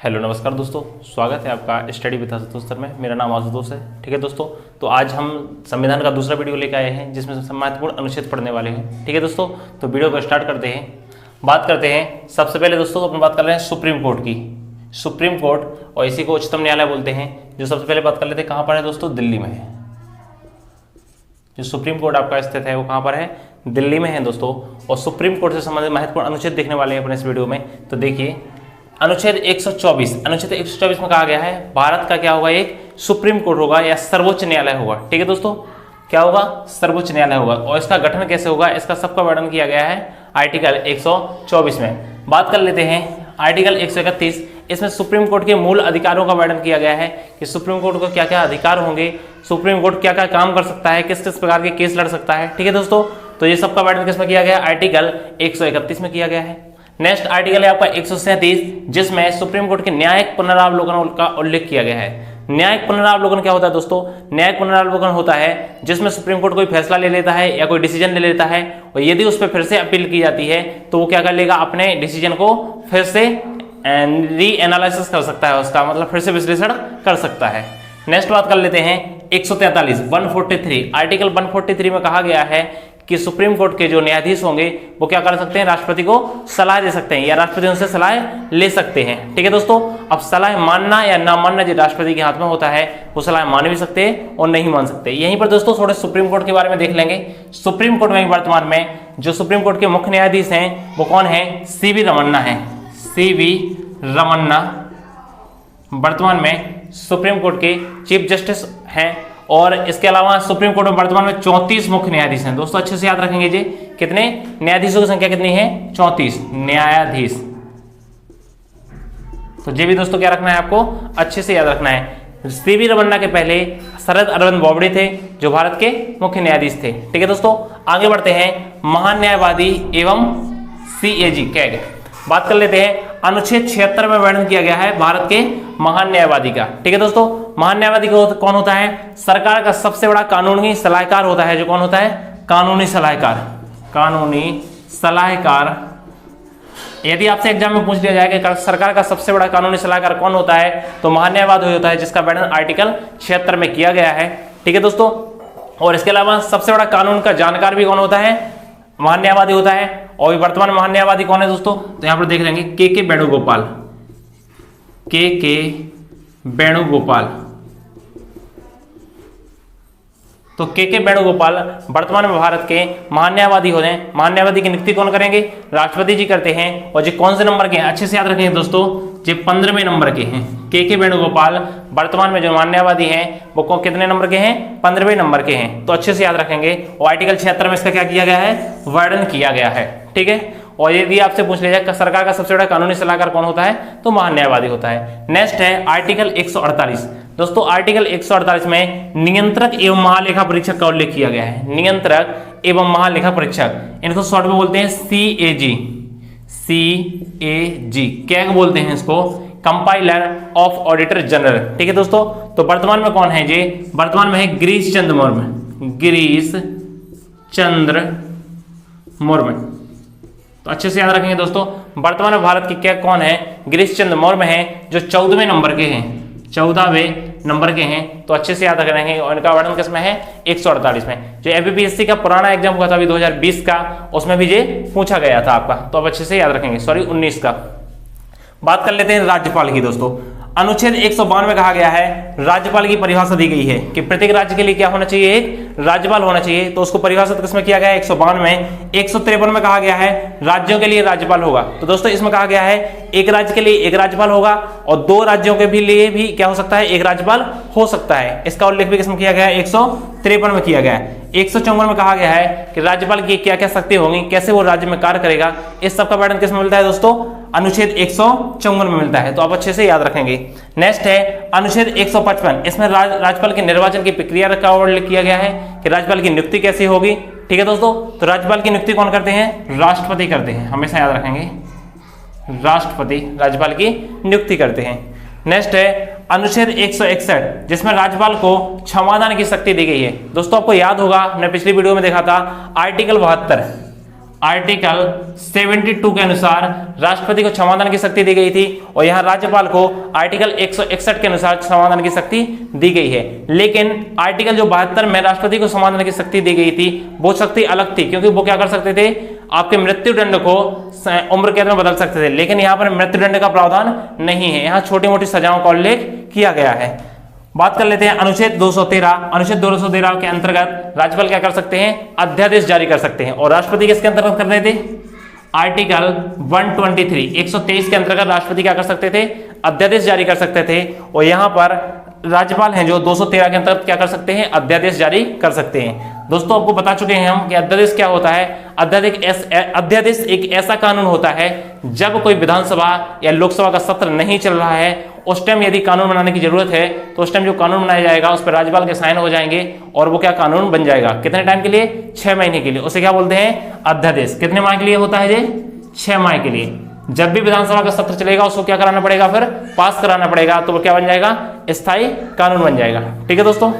Hello नमस्कार दोस्तों, स्वागत है आपका स्टडी विद आशुतोष सर में। मेरा नाम आशुतोष है। ठीक है दोस्तों, तो आज हम संविधान का दूसरा वीडियो लेकर आए हैं जिसमें सबसे महत्वपूर्ण अनुच्छेद पढ़ने वाले हैं। ठीक है दोस्तों, तो वीडियो को स्टार्ट करते हैं। बात करते हैं सबसे पहले दोस्तों, अपन बात कर रहे हैं सुप्रीम कोर्ट की। सुप्रीम कोर्ट और इसी को उच्चतम न्यायालय बोलते हैं। जो सबसे पहले बात कर लेते हैं, कहाँ पर है दोस्तों? दिल्ली में है। जो सुप्रीम कोर्ट आपका स्थित है वो कहाँ पर है? दिल्ली में है दोस्तों। और सुप्रीम कोर्ट से संबंधित महत्वपूर्ण अनुच्छेद देखने वाले हैं अपने इस वीडियो में। तो देखिए अनुच्छेद 124, अनुच्छेद 124 में कहा गया है भारत का क्या होगा? एक सुप्रीम कोर्ट होगा या सर्वोच्च न्यायालय होगा। ठीक है दोस्तों, क्या होगा? सर्वोच्च न्यायालय होगा। और इसका गठन कैसे होगा, इसका सबका वर्णन किया गया है आर्टिकल 124 में। बात कर लेते हैं आर्टिकल 131। इसमें सुप्रीम कोर्ट के मूल अधिकारों का वर्णन किया गया है कि सुप्रीम कोर्ट को क्या क्या अधिकार होंगे, सुप्रीम कोर्ट क्या क्या काम कर सकता है, किस किस प्रकार के केस लड़ सकता है। ठीक है दोस्तों, तो ये सबका वर्णन किसमें किया गया है? आर्टिकल 131 में किया गया है। नेक्स्ट आर्टिकल है आपका 137, जिसमें सुप्रीम कोर्ट के न्यायिक पुनरावलोकन का उल्लेख किया गया है। न्यायिक पुनरावलोकन क्या होता है दोस्तों? न्यायिक पुनरावलोकन होता है जिसमें सुप्रीम कोर्ट कोई फैसला ले लेता है या कोई डिसीजन ले लेता है, और यदि उस पर फिर से अपील की जाती है तो वो क्या कर लेगा? अपने डिसीजन को फिर से री एनालिसिस कर सकता है, उसका मतलब फिर से विश्लेषण कर सकता है। नेक्स्ट बात कर लेते हैं 143, 143। आर्टिकल 143 में कहा गया है कि सुप्रीम कोर्ट के जो न्यायाधीश होंगे वो क्या कर सकते हैं? राष्ट्रपति को सलाह दे सकते हैं या राष्ट्रपति उनसे सलाह ले सकते हैं। ठीक है दोस्तों, अब सलाह मानना या ना मानना जो राष्ट्रपति के हाथ में होता है, वो सलाह मान भी सकते हैं और नहीं मान सकते। यहीं पर दोस्तों थोड़े सुप्रीम कोर्ट के बारे में देख लेंगे। सुप्रीम कोर्ट में वर्तमान में जो सुप्रीम कोर्ट के मुख्य न्यायाधीश हैं वो कौन है? सीवी रमन्ना है। सीवी रमन्ना वर्तमान में सुप्रीम कोर्ट के चीफ जस्टिस हैं। और इसके अलावा सुप्रीम कोर्ट में वर्तमान में 34 मुख्य न्यायाधीश हैं। दोस्तों अच्छे से याद रखेंगे जी, कितने न्यायाधीशों की संख्या कितनी है? 34 न्यायाधीश। तो ये भी दोस्तों क्या रखना है आपको? अच्छे से याद रखना है। सीवी रमन्ना के पहले शरद अरविंद बोबडे थे जो भारत के मुख्य न्यायाधीश थे। ठीक है दोस्तों, आगे बढ़ते हैं। महान न्यायवादी एवं सीएजी कैग बात कर लेते हैं। अनुच्छेद 76 में वर्णन किया गया है भारत के महान न्यायवादी का। ठीक है दोस्तों, महान न्यायवादी कौन होता है? सरकार का सबसे बड़ा कानूनी सलाहकार होता है। जो कौन होता है? कानूनी सलाहकार। कानूनी सलाहकार। यदि आपसे एग्जाम में पूछ लिया जाए कि सरकार का सबसे बड़ा कानूनी सलाहकार कौन होता है, तो महान न्यायवादी होता है, जिसका वर्णन आर्टिकल 76 में किया गया है। ठीक है दोस्तों, और इसके अलावा सबसे बड़ा कानून का जानकार भी कौन होता है? महान न्यायवादी होता है। और वर्तमान महान न्यायवादी कौन है दोस्तों? तो यहां पर देख लेंगे के वेणुगोपाल। के वेणुगोपाल। तो के वेणुगोपाल वर्तमान में भारत के महान न्यायवादी हो रहे। महान न्यायवादी की नियुक्ति कौन करेंगे? राष्ट्रपति जी करते हैं। और जी कौन से नंबर के हैं? अच्छे से याद रखेंगे दोस्तों, जी 15वें नंबर के हैं। के वेणुगोपाल वर्तमान में जो महान न्यायवादी हैं वो कितने नंबर के हैं? 15वें नंबर के हैं। तो अच्छे से याद रखेंगे। और आर्टिकल 76 में इसका क्या किया गया है? वर्णन किया गया है। ठीक है, और यदि आपसे पूछ लिया जाए सरकार का सबसे बड़ा कानूनी सलाहकार कौन होता है, तो महान न्यायवादी होता है। नेक्स्ट है आर्टिकल 148। दोस्तों आर्टिकल 148 में नियंत्रक एवं महालेखा परीक्षक का उल्लेख किया गया है। नियंत्रक एवं महालेखा परीक्षक, इनको शॉर्ट में बोलते हैं सीएजी। सीएजी कैग बोलते हैं इसको, कंपाइलर ऑफ ऑडिटर जनरल। ठीक है दोस्तों, तो वर्तमान में कौन है जी? वर्तमान में है गिरीश चंद्र मुर्मू। गिरीश चंद्र मुर्मू। तो अच्छे से याद रखेंगे दोस्तों, वर्तमान में भारत के क्या कौन है? गिरीश चंद्र मुर्मू हैं, जो 14वें नंबर के हैं। 14वें नंबर के हैं। तो अच्छे से याद रखेंगे। और इनका वर्णन किसमें है? 148 में। जो एमपीपीएससी का पुराना एग्जाम हुआ था अभी 2020 का, उसमें भी ये पूछा गया था आपका, तो अब अच्छे से याद रखेंगे। सॉरी 19 का। बात कर लेते हैं राज्यपाल की दोस्तों। अनुच्छेद 152 में कहा गया है, राज्यपाल की परिभाषा दी गई है कि प्रत्येक राज्य के लिए क्या होना चाहिए? एक राज्यपाल होना चाहिए। तो उसको परिभाषित किसमें किया गया है? 152 में। 153 में कहा गया है राज्यों के लिए राज्यपाल होगा। तो दोस्तों इसमें कहा गया है एक राज्य के लिए एक राज्यपाल होगा और 2 राज्यों के भी लिए भी क्या हो सकता है? एक राज्यपाल हो सकता है। इसका उल्लेख भी किसमें किया गया है? 153 में किया गया है। 154 में कहा गया है कि राज्यपाल की क्या क्या शक्ति होंगी, कैसे वो राज्य में कार्य करेगा। इस सबका वर्णन किसमें मिलता है दोस्तों? अनुच्छेद 154 में मिलता है। तो आप अच्छे से याद रखेंगे। नेक्स्ट है अनुच्छेद 155। इसमें राज्यपाल के निर्वाचन की प्रक्रिया का उल्लेख किया गया है कि राज्यपाल की नियुक्ति कैसे होगी। ठीक है दोस्तों, तो राज्यपाल की नियुक्ति कौन करते हैं? राष्ट्रपति करते हैं। हमेशा याद रखेंगे, राष्ट्रपति राज्यपाल की नियुक्ति करते हैं। नेक्स्ट है अनुच्छेद 161, जिसमें राज्यपाल को क्षमादान की शक्ति दी गई है। दोस्तों आपको याद होगा, हमने पिछली वीडियो में देखा था आर्टिकल 72। आर्टिकल 72 के अनुसार राष्ट्रपति को क्षमादान की शक्ति दी गई थी और यहाँ राज्यपाल को आर्टिकल 161 के अनुसार क्षमादान की शक्ति दी गई है। लेकिन आर्टिकल जो 72 में राष्ट्रपति को क्षमादान की शक्ति दी गई थी वो शक्ति अलग थी, क्योंकि वो क्या कर सकते थे, आपके मृत्युदंड को उम्र कैद में बदल सकते थे। लेकिन यहाँ पर मृत्युदंड का प्रावधान नहीं है, यहाँ छोटी मोटी सजाओं का उल्लेख किया गया है। बात कर लेते हैं अनुच्छेद 213। अनुच्छेद 213 के अंतर्गत राज्यपाल क्या कर सकते हैं, अध्यादेश जारी कर सकते हैं। और राष्ट्रपति किसके अंतर्गत कर रहे थे, आर्टिकल 123 123 के अंतर्गत राष्ट्रपति क्या कर सकते थे, अध्यादेश जारी कर सकते थे। और यहां पर राज्यपाल हैं जो 213 के अंतर्गत क्या कर सकते हैं, अध्यादेश जारी कर सकते हैं। दोस्तों आपको बता चुके हैं हम कि अध्यादेश क्या होता है। अध्यादेश एक ऐसा कानून होता है जब कोई विधानसभा या लोकसभा का सत्र नहीं चल रहा है, उस टाइम यदि कानून बनाने की जरूरत है तो उस टाइम जो कानून बनाया जाएगा उस पर राज्यपाल के साइन हो जाएंगे और वो क्या कानून बन जाएगा। कितने टाइम के लिए, 6 महीने के लिए। उसे क्या बोलते हैं, अध्यादेश। कितने माह के लिए होता है ये, 6 माह के लिए। जब भी विधानसभा का सत्र चलेगा उसको क्या कराना पड़ेगा, फिर पास कराना पड़ेगा, तो वो क्या बन जाएगा, स्थायी कानून बन जाएगा। ठीक है दोस्तों।